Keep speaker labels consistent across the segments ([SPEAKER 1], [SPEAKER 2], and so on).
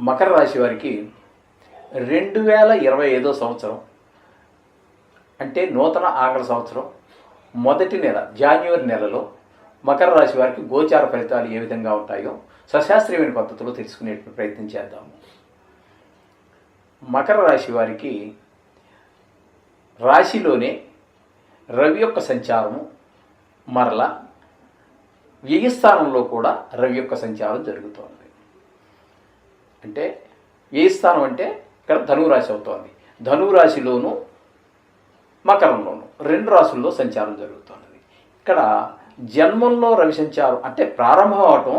[SPEAKER 1] మకర రాశి వారికి 2025 సంవత్సరం అంటే నూతన ఆంగ్ల సంవత్సరం మొదటి నెల జనవరి నెలలో మకర రాశి వారికి గోచార ఫలితాలు ఏ విధంగా ఉంటాయో సశాస్త్రీయమైన పద్ధతిలో తెలుసుకునే ప్రయత్నం చేద్దాము. మకర రాశి వారికి రాశిలోనే రవి యొక్క సంచారము మరలా వ్యయ స్థానంలో కూడా రవి యొక్క సంచారం జరుగుతోంది. అంటే వ్యయ స్థానం అంటే ఇక్కడ ధనురాశి అవుతోంది. ధనురాశిలోను మకరంలోను రెండు రాశుల్లో సంచారం జరుగుతున్నది. ఇక్కడ జన్మంలో రవి సంచారం అంటే ప్రారంభం అవటం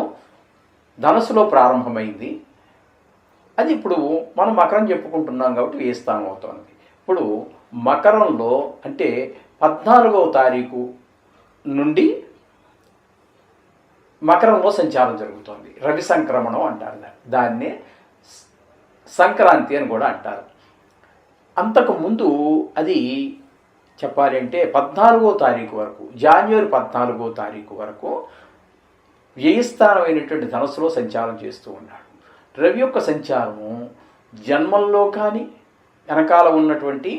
[SPEAKER 1] ధనుసులో ప్రారంభమైంది. అది ఇప్పుడు మనం మకరం చెప్పుకుంటున్నాం కాబట్టి వ్యయ స్థానం అవుతోంది. ఇప్పుడు మకరంలో అంటే 14వ తారీఖు నుండి మకరంలో సంచారం జరుగుతోంది. రవి సంక్రమణం అంటారు. దాన్నే సంక్రాంతి అని కూడా అంటారు. అంతకుముందు అది చెప్పాలి అంటే 14వ తారీఖు వరకు జనవరి 14వ తారీఖు వరకు వ్యయస్థానమైనటువంటి ధనుసులో సంచారం చేస్తూ ఉన్నాడు. రవి యొక్క సంచారము జన్మంలో కానీ వెనకాల ఉన్నటువంటి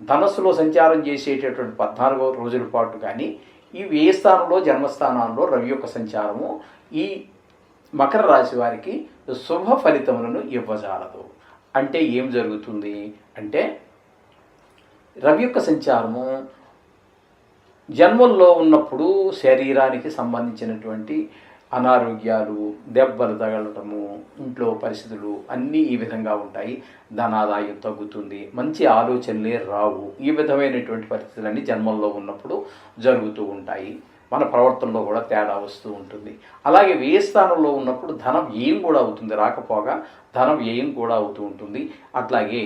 [SPEAKER 1] ధనుస్సులో సంచారం చేసేటటువంటి 14 రోజుల పాటు కానీ ఈ వ్యయస్థానంలో జన్మస్థానాల్లో రవి యొక్క సంచారము ఈ మకర రాశి వారికి శుభ ఫలితములను ఇవ్వజాలదు. అంటే ఏం జరుగుతుంది అంటే రవి యొక్క సంచారము జన్మల్లో ఉన్నప్పుడు శరీరానికి సంబంధించినటువంటి అనారోగ్యాలు, దెబ్బలు తగలటము, ఇంట్లో పరిస్థితులు అన్నీ ఈ విధంగా ఉంటాయి. ధనాదాయం తగ్గుతుంది, మంచి ఆలోచనలే రావు. ఈ విధమైనటువంటి పరిస్థితులన్నీ జన్మల్లో ఉన్నప్పుడు జరుగుతూ ఉంటాయి. మన ప్రవర్తనలో కూడా తేడా వస్తూ ఉంటుంది. అలాగే వ్యయస్థానంలో ఉన్నప్పుడు ధనం వ్యయం కూడా అవుతుంది. రాకపోగా ధనం వ్యయం కూడా అవుతూ ఉంటుంది. అట్లాగే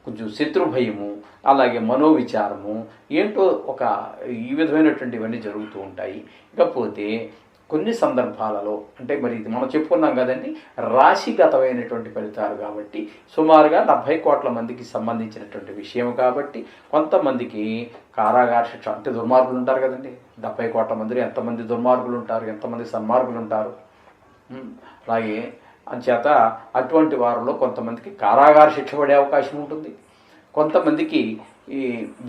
[SPEAKER 1] కొంచెం శత్రుభయము, అలాగే మనోవిచారము ఏంటో ఒక ఈ విధమైనటువంటివన్నీ జరుగుతూ ఉంటాయి. ఇకపోతే కొన్ని సందర్భాలలో అంటే మరి ఇది మనం చెప్పుకున్నాం కదండి, రాశిగతమైనటువంటి ఫలితాలు కాబట్టి సుమారుగా 70 కోట్ల మందికి సంబంధించినటువంటి విషయం కాబట్టి కొంతమందికి కారాగార శిక్ష అంటే దుర్మార్గులు ఉంటారు కదండి. 70 కోట్ల మందిలో ఎంతమంది దుర్మార్గులు ఉంటారు, ఎంతమంది సన్మార్గులు ఉంటారు. అలాగే అంచేత అటువంటి వారిలో కొంతమందికి కారాగార శిక్ష పడే అవకాశం ఉంటుంది, కొంతమందికి ఈ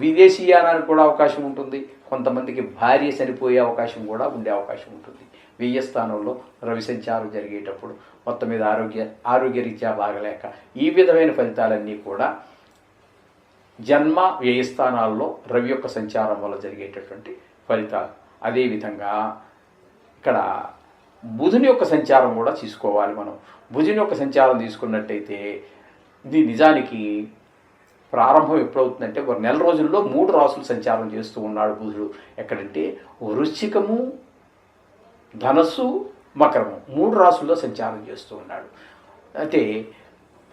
[SPEAKER 1] విదేశీయానానికి కూడా అవకాశం ఉంటుంది, కొంతమందికి భార్య చనిపోయే అవకాశం కూడా ఉండే అవకాశం ఉంటుంది. వ్యయ స్థానంలో రవి సంచారం జరిగేటప్పుడు మొత్తం మీద ఆరోగ్యరీత్యా బాగలేక ఈ విధమైన ఫలితాలన్నీ కూడా జన్మ వ్యయస్థానాల్లో రవి యొక్క సంచారం వల్ల జరిగేటటువంటి ఫలితాలు. అదేవిధంగా ఇక్కడ బుధుని యొక్క సంచారం కూడా తీసుకోవాలి. మనం బుధుని యొక్క సంచారం తీసుకున్నట్టయితే ఇది నిజానికి ప్రారంభం ఎప్పుడవుతుందంటే ఒక నెల రోజుల్లో 3 రాసులు సంచారం చేస్తూ ఉన్నాడు బుధుడు. ఎక్కడంటే వృశ్చికము, ధనస్సు, మకరము 3 రాసుల్లో సంచారం చేస్తూ ఉన్నాడు. అయితే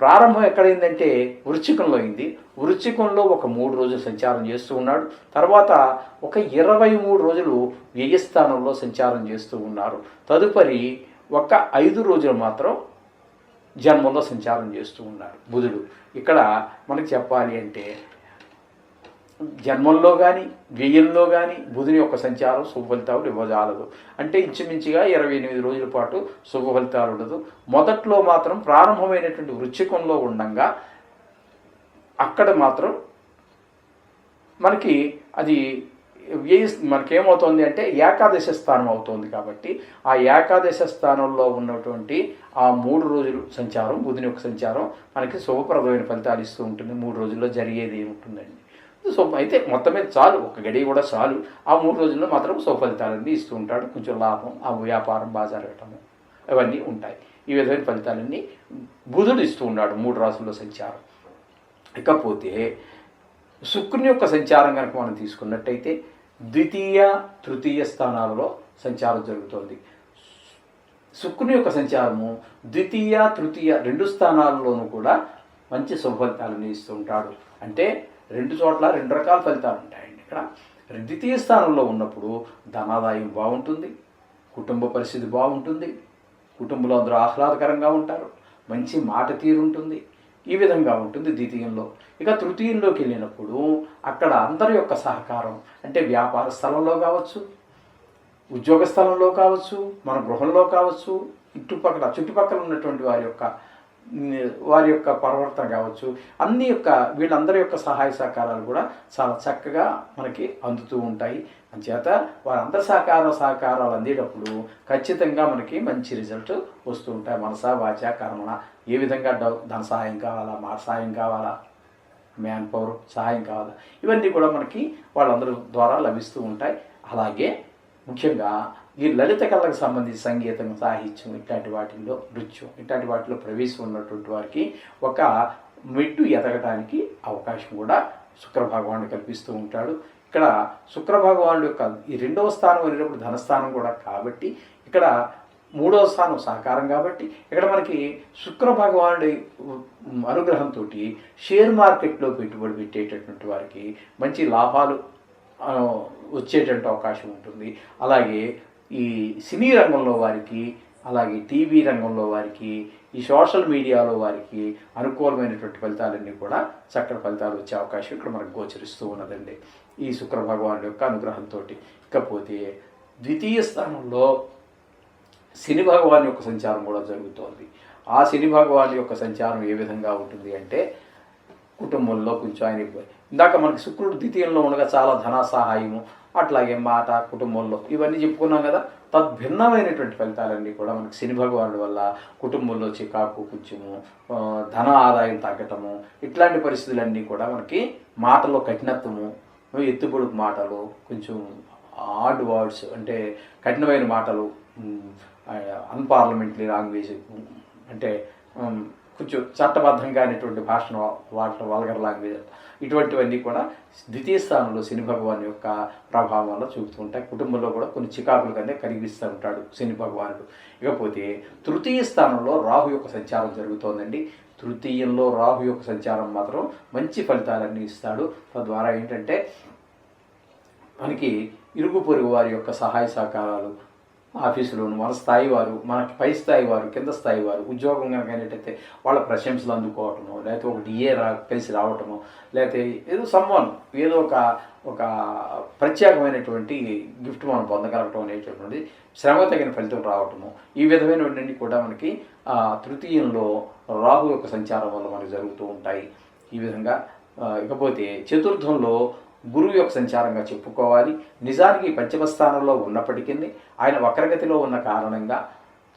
[SPEAKER 1] ప్రారంభం ఎక్కడైందంటే వృశ్చికంలో అయింది. వృశ్చికంలో ఒక 3 రోజులు సంచారం చేస్తూ ఉన్నాడు. తర్వాత ఒక 23 రోజులు వ్యయస్థానంలో సంచారం చేస్తూ ఉన్నారు. తదుపరి ఒక 5 రోజులు మాత్రం జన్మంలో సంచారం చేస్తూ ఉన్నాడు బుధుడు. ఇక్కడ మనకి చెప్పాలి అంటే జన్మంలో కానీ వ్యయంలో కానీ బుధుని యొక్క సంచారం శుభ ఫలితాలు ఇవ్వజాలదు. అంటే ఇంచుమించుగా 28 రోజుల పాటు శుభ ఫలితాలు ఉండదు. మొదట్లో మాత్రం ప్రారంభమైనటువంటి వృశ్చికంలో ఉండంగా అక్కడ మాత్రం మనకి అది మనకేమవుతుంది అంటే ఏకాదశ స్థానం అవుతుంది. కాబట్టి ఆ ఏకాదశ స్థానంలో ఉన్నటువంటి ఆ 3 రోజులు సంచారం బుధుని యొక్క సంచారం మనకి శుభప్రదమైన ఫలితాలు ఇస్తూ ఉంటుంది. 3 రోజుల్లో జరిగేది ఏముంటుందండి. సో అయితే మొత్తం మీద చాలు, ఒక గడియ కూడా చాలు. ఆ 3 రోజుల్లో మాత్రం శుభ ఫలితాలన్నీ ఇస్తూ ఉంటాడు. కొంచెం లాభం, ఆ వ్యాపారం బాగా జరగటము అవన్నీ ఉంటాయి. ఈ విధమైన ఫలితాలన్నీ బుధుడు ఇస్తూ ఉన్నాడు 3 రాసుల్లో సంచారం. ఇకపోతే శుక్రుని యొక్క సంచారం కనుక మనం తీసుకున్నట్టయితే ద్వితీయ, తృతీయ స్థానాలలో సంచారం జరుగుతుంది. శుక్రుని యొక్క సంచారము ద్వితీయ, తృతీయ 2 స్థానాల్లోనూ కూడా మంచి శుభ ఫలితాలను ఇస్తూ ఉంటాడు. అంటే 2 చోట్ల 2 రకాల ఫలితాలు ఉంటాయండి. ఇక్కడ ద్వితీయ స్థానంలో ఉన్నప్పుడు ధనాదాయం బాగుంటుంది, కుటుంబ పరిస్థితి బాగుంటుంది, కుటుంబంలో అందరూ ఆహ్లాదకరంగా ఉంటారు, మంచి మాట తీరు ఉంటుంది. ఈ విధంగా ఉంటుంది ద్వితీయంలో. ఇక తృతీయంలోకి వెళ్ళినప్పుడు అక్కడ అందరి యొక్క సహకారం అంటే వ్యాపార స్థలంలో కావచ్చు, ఉద్యోగ స్థలంలో కావచ్చు, మన గృహంలో కావచ్చు, చుట్టుపక్కల ఉన్నటువంటి వారి యొక్క వారి యొక్క ప్రవర్తన కావచ్చు, అన్ని యొక్క వీళ్ళందరి యొక్క సహాయ సహకారాలు కూడా చాలా చక్కగా మనకి అందుతూ ఉంటాయి. అంచేత వారందరి సహకారాలు అందేటప్పుడు ఖచ్చితంగా మనకి మంచి రిజల్ట్ వస్తూ ఉంటాయి. మనసా వాచ కర్మణ ఏ విధంగా ధన సహాయం కావాలా, మాట సహాయం కావాలా, మ్యాన్ పవర్ సహాయం కావాలా, ఇవన్నీ కూడా మనకి వాళ్ళందరి ద్వారా లభిస్తూ ఉంటాయి. అలాగే ముఖ్యంగా ఈ లలిత కళలకు సంబంధించి సంగీతం, సాహిత్యం ఇట్లాంటి వాటిల్లో, నృత్యం ఇట్లాంటి వాటిలో ప్రవేశం ఉన్నటువంటి వారికి ఒక మెట్టు ఎదగడానికి అవకాశం కూడా శుక్ర భగవానుడు కల్పిస్తూ ఉంటాడు. ఇక్కడ శుక్ర భగవానుడు యొక్క ఈ 2వ స్థానం అనేటప్పుడు ధనస్థానం కూడా కాబట్టి, ఇక్కడ 3వ స్థానం సహకారం కాబట్టి, ఇక్కడ మనకి శుక్ర భగవానుడి అనుగ్రహంతో షేర్ మార్కెట్లో పెట్టుబడి పెట్టేటటువంటి వారికి మంచి లాభాలు వచ్చేటటువంటి అవకాశం ఉంటుంది. అలాగే ఈ సినీ రంగంలో వారికి, అలాగే టీవీ రంగంలో వారికి, ఈ సోషల్ మీడియాలో వారికి అనుకూలమైనటువంటి ఫలితాలన్నీ కూడా చక్కటి ఫలితాలు వచ్చే అవకాశం ఇక్కడ మనకు గోచరిస్తూ ఉన్నదండి ఈ శుక్ర భగవానుడి యొక్క అనుగ్రహంతో. ఇకపోతే ద్వితీయ స్థానంలో శని భగవాన్ యొక్క సంచారం కూడా జరుగుతోంది. ఆ శని భగవాన్ యొక్క సంచారం ఏ విధంగా ఉంటుంది అంటే, కుటుంబంలో కొంచెం ఆయన ఇందాక మనకి శుక్రుడు ద్వితీయంలో ఉండగా చాలా ధన సహాయము, అట్లాగే మాట, కుటుంబంలో ఇవన్నీ చెప్పుకున్నాం కదా. తద్భిన్నమైనటువంటి ఫలితాలన్నీ కూడా మనకి శని భగవానుడి వల్ల కుటుంబంలో చికాకు, కొంచెము ధన ఆదాయం తగ్గటము, ఇట్లాంటి పరిస్థితులన్నీ కూడా మనకి మాటలో కఠినత్వము, ఎత్తుపొడుపు మాటలు, కొంచెం ఆడ్ వర్డ్స్ అంటే కఠినమైన మాటలు, అన్పార్లమెంటరీ లాంగ్వేజ్ అంటే కొంచెం చట్టబద్ధంగా అనేటువంటి భాషను వాడటం, వల్గర్ లాంగ్వేజ్, ఇటువంటివన్నీ కూడా ద్వితీయ స్థానంలో శని భగవాన్ యొక్క ప్రభావం వల్ల చూపుతూ ఉంటాయి. కుటుంబంలో కూడా కొన్ని చికాకులు కింద కలిగిస్తూ ఉంటాడు శని భగవానుడు. ఇకపోతే తృతీయ స్థానంలో రాహు యొక్క సంచారం జరుగుతోందండి. తృతీయంలో రాహు యొక్క సంచారం మాత్రం మంచి ఫలితాలన్నీ ఇస్తాడు. తద్వారా ఏంటంటే మనకి ఇరుగు పొరుగు వారి యొక్క సహాయ సహకారాలు, ఆఫీసులోను మన స్థాయి వారు, మనకి పై స్థాయి వారు, కింద స్థాయి వారు, ఉద్యోగం కనుక అయినట్టయితే వాళ్ళ ప్రశంసలు అందుకోవటము, లేకపోతే ఒక డిఏ కలిసి రావటము, లేకపోతే ఏదో ఏదో ఒక ప్రత్యేకమైనటువంటి గిఫ్ట్ మనం పొందగలగటం అనేటటువంటి శ్రమ తగిన ఫలితం రావటము, ఈ విధమైనవన్నీ కూడా మనకి తృతీయంలో రాహు యొక్క సంచారం వల్ల మనకి జరుగుతూ ఉంటాయి. ఈ విధంగా ఇకపోతే చతుర్థంలో గురువు యొక్క సంచారంగా చెప్పుకోవాలి. నిజానికి పంచమ స్థానంలో ఉన్నప్పటికీ ఆయన వక్రగతిలో ఉన్న కారణంగా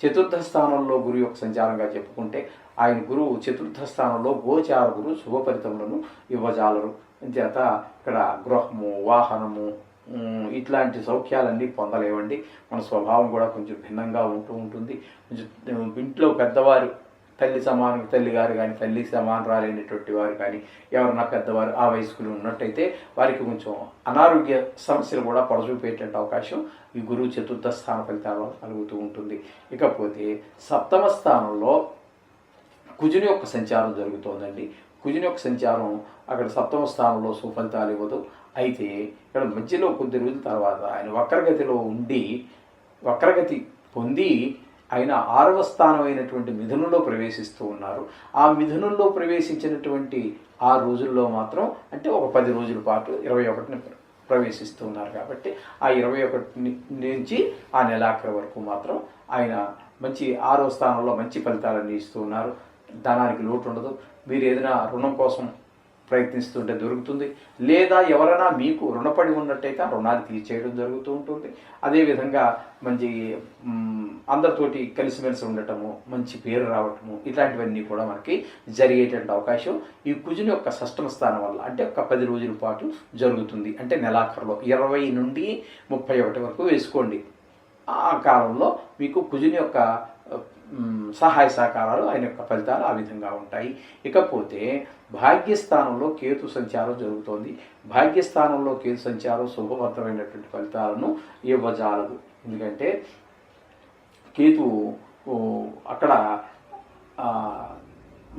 [SPEAKER 1] చతుర్థ స్థానంలో గురువు యొక్క సంచారంగా చెప్పుకుంటే, ఆయన గురువు చతుర్థ స్థానంలో గోచార గురువు శుభ ఫలితములను ఇవ్వజాలరు. చేత ఇక్కడ గృహము, వాహనము ఇట్లాంటి సౌఖ్యాలన్నీ పొందలేవండి. మన స్వభావం కూడా కొంచెం భిన్నంగా ఉంటుంది. కొంచెం ఇంట్లో పెద్దవారు, తల్లి గారు కానీ, తల్లి సమానరాలైనటువంటి వారు కానీ, ఎవరన్నా పెద్దవారు ఆ వయస్కులు ఉన్నట్టయితే వారికి కొంచెం అనారోగ్య సమస్యలు కూడా పొడచూపేటువంటి అవకాశం ఈ గురువు చతుర్థ స్థాన ఫలితాలు కలుగుతూ ఉంటుంది. ఇకపోతే సప్తమ స్థానంలో కుజుని యొక్క సంచారం జరుగుతోందండి. కుజుని యొక్క సంచారం అక్కడ సప్తమ స్థానంలో సుఫలితాలు ఇవ్వదు. అయితే ఇక్కడ మధ్యలో కొద్ది రోజుల తర్వాత ఆయన వక్రగతి పొంది ఆయన 6వ స్థానం అయినటువంటి మిథునంలో ప్రవేశిస్తూ ఉన్నారు. ఆ మిథునంలో ప్రవేశించినటువంటి ఆ రోజుల్లో మాత్రం అంటే ఒక 10 రోజుల పాటు 21ని ప్రవేశిస్తూ ఉన్నారు. కాబట్టి ఆ 21 నుంచి ఆ నెలాఖరు వరకు మాత్రం ఆయన మంచి 6వ స్థానంలో మంచి ఫలితాలన్నీ ఇస్తూ ఉన్నారు. ధనానికి లోటు ఉండదు. మీరు ఏదైనా రుణం కోసం ప్రయత్నిస్తుంటే దొరుకుతుంది, లేదా ఎవరైనా మీకు రుణపడి ఉన్నట్టయితే ఆ రుణాలు తీర్చేయడం జరుగుతూ ఉంటుంది. అదేవిధంగా మంచి అందరితోటి కలిసిమెలిసి ఉండటము, మంచి పేరు రావటము, ఇట్లాంటివన్నీ కూడా మనకి జరిగేటువంటి అవకాశం ఈ కుజుని యొక్క షష్టమ స్థానం వల్ల అంటే ఒక 10 రోజుల పాటు జరుగుతుంది. అంటే నెలాఖరులో 20 నుండి 31 వరకు వేసుకోండి. ఆ కాలంలో మీకు కుజుని యొక్క సహాయ సహకారాలు, ఆయన యొక్క ఫలితాలు ఆ విధంగా ఉంటాయి. ఇకపోతే భాగ్యస్థానంలో కేతు సంచారం జరుగుతోంది. భాగ్యస్థానంలో కేతు సంచారం శుభవంతమైనటువంటి ఫలితాలను ఇవ్వజాలదు. ఎందుకంటే కేతు అక్కడ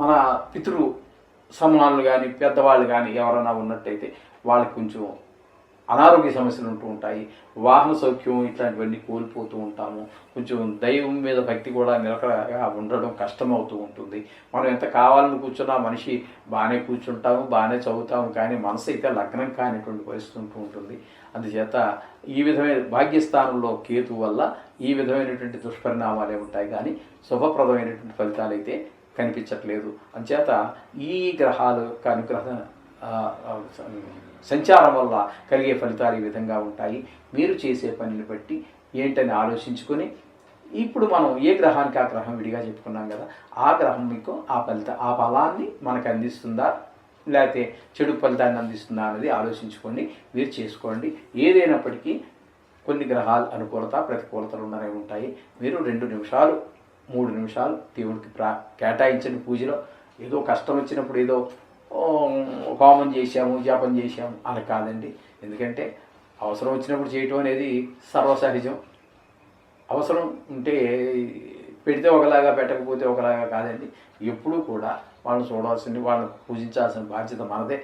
[SPEAKER 1] మన పితృ సమానులు కానీ, పెద్దవాళ్ళు కానీ ఎవరైనా ఉన్నట్టయితే వాళ్ళకి కొంచెం అనారోగ్య సమస్యలు ఉంటూ ఉంటాయి. వాహన సౌఖ్యం ఇట్లాంటివన్నీ కోల్పోతూ ఉంటాము. కొంచెం దైవం మీద భక్తి కూడా నిలకడగా ఉండడం కష్టమవుతూ ఉంటుంది. మనం ఎంత కావాలని కూర్చున్నా మనిషి బాగానే కూర్చుంటాము, బాగానే చదువుతాము, కానీ మనసు అయితే లగ్నం కానిటువంటి పరిస్థితి ఉంటూ ఉంటుంది. అందుచేత ఈ విధమైన భాగ్యస్థానంలో కేతు వల్ల ఈ విధమైనటువంటి దుష్పరిణామాలే ఉంటాయి, కానీ శుభప్రదమైనటువంటి ఫలితాలు అయితే కనిపించట్లేదు. అంచేత ఈ గ్రహాలు అనుగ్రహ సంచారం వల్ల కలిగే ఫలితాలు ఈ విధంగా ఉంటాయి. మీరు చేసే పనిని బట్టి ఏంటని ఆలోచించుకొని, ఇప్పుడు మనం ఏ గ్రహానికి ఆ గ్రహం విడిగా చెప్పుకున్నాం కదా, ఆ గ్రహం మీకు ఆ ఫలాన్ని మనకు అందిస్తుందా లేకపోతే చెడు ఫలితాన్ని అందిస్తుందా అనేది ఆలోచించుకోండి, మీరు చేసుకోండి. ఏదైనప్పటికీ కొన్ని గ్రహాలు అనుకూలత ప్రతికూలతలు ఉన్నవి ఉంటాయి. మీరు 2 నిమిషాలు 3 నిమిషాలు దేవుడికి కేటాయించండి. పూజలో ఏదో కష్టం వచ్చినప్పుడు ఏదో హోమం చేశాము జపం చేశాము అని కాదండి. ఎందుకంటే అవసరం వచ్చినప్పుడు చేయటం అనేది సర్వసహజం. అవసరం ఉంటే పెడితే ఒకలాగా పెట్టకపోతే ఒకలాగా కాదండి. ఎప్పుడూ కూడా వాళ్ళని చూడాల్సింది, వాళ్ళని పూజించాల్సిన బాధ్యత మనదే.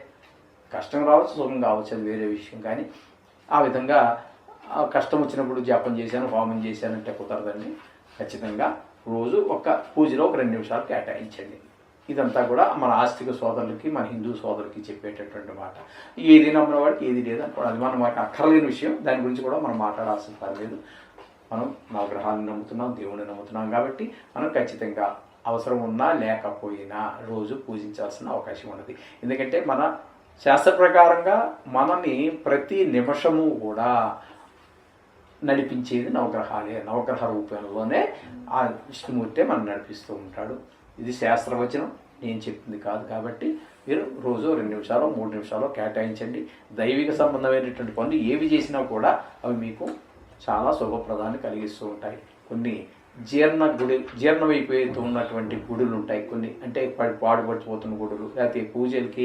[SPEAKER 1] కష్టం రావచ్చు, సుఖం కావచ్చు, అది వేరే విషయం. కానీ ఆ విధంగా కష్టం వచ్చినప్పుడు జపం చేశాను హోమం చేశానంటే కుదరదండి. ఖచ్చితంగా రోజు ఒక పూజలో ఒక 2 నిమిషాలు కేటాయించండి. ఇదంతా కూడా మన ఆస్తిక సోదరులకి, మన హిందూ సోదరులకి చెప్పేటటువంటి మాట. ఏది నమ్మిన వాడికి ఏది లేదనుకోండి, అది మనకు అక్కర్లేని విషయం. దాని గురించి కూడా మనం మాట్లాడాల్సిన పని లేదు. మనం నవగ్రహాలను నమ్ముతున్నాం, దేవుడిని నమ్ముతున్నాం కాబట్టి మనం ఖచ్చితంగా అవసరం ఉన్నా లేకపోయినా రోజు పూజించాల్సిన అవకాశం ఉన్నది. ఎందుకంటే మన శాస్త్ర ప్రకారంగా మనని ప్రతి నిమిషము కూడా నడిపించేది నవగ్రహాలే. నవగ్రహ రూపంలోనే ఆ విష్ణుమూర్తే మనం నడిపిస్తూ ఉంటాడు. ఇది శాస్త్రవచనం, నేను చెప్పింది కాదు. కాబట్టి మీరు రోజు 2 నిమిషాలు 3 నిమిషాలు కేటాయించండి. దైవిక సంబంధమైనటువంటి పనులు ఏవి చేసినా కూడా అవి మీకు చాలా శుభప్రదాన్ని కలిగిస్తూ ఉంటాయి. కొన్ని జీర్ణమైపోతూ ఉన్నటువంటి గుడులు ఉంటాయి. కొన్ని అంటే పాడుపడిపోతున్న గుడులు, లేకపోతే పూజలకి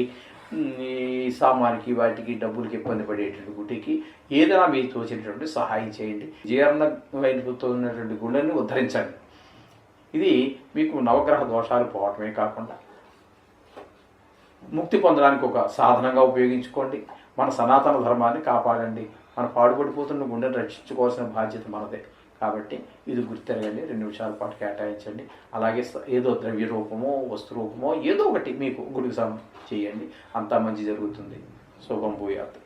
[SPEAKER 1] ఈ సామానికి వాటికి డబ్బులకి ఇబ్బంది పడేటువంటి గుడికి ఏదైనా మీకు తోచినటువంటి సహాయం చేయండి. జీర్ణమైపోతున్నటువంటి గుళ్ళని ఉద్ధరించండి. ఇది మీకు నవగ్రహ దోషాలు పోవటమే కాకుండా ముక్తి పొందడానికి ఒక సాధనంగా ఉపయోగించుకోండి. మన సనాతన ధర్మాన్ని కాపాడండి. మన పాడుపడిపోతున్న గుండెను రక్షించుకోవాల్సిన బాధ్యత మనదే. కాబట్టి ఇది గుర్తెరగండి. 2 నిమిషాల పాటు కేటాయించండి. అలాగే ఏదో ద్రవ్య రూపమో వస్తు రూపమో ఏదో ఒకటి మీకు గుడికి చేయండి. అంతా మంచి జరుగుతుంది. శుభం భూయాత్.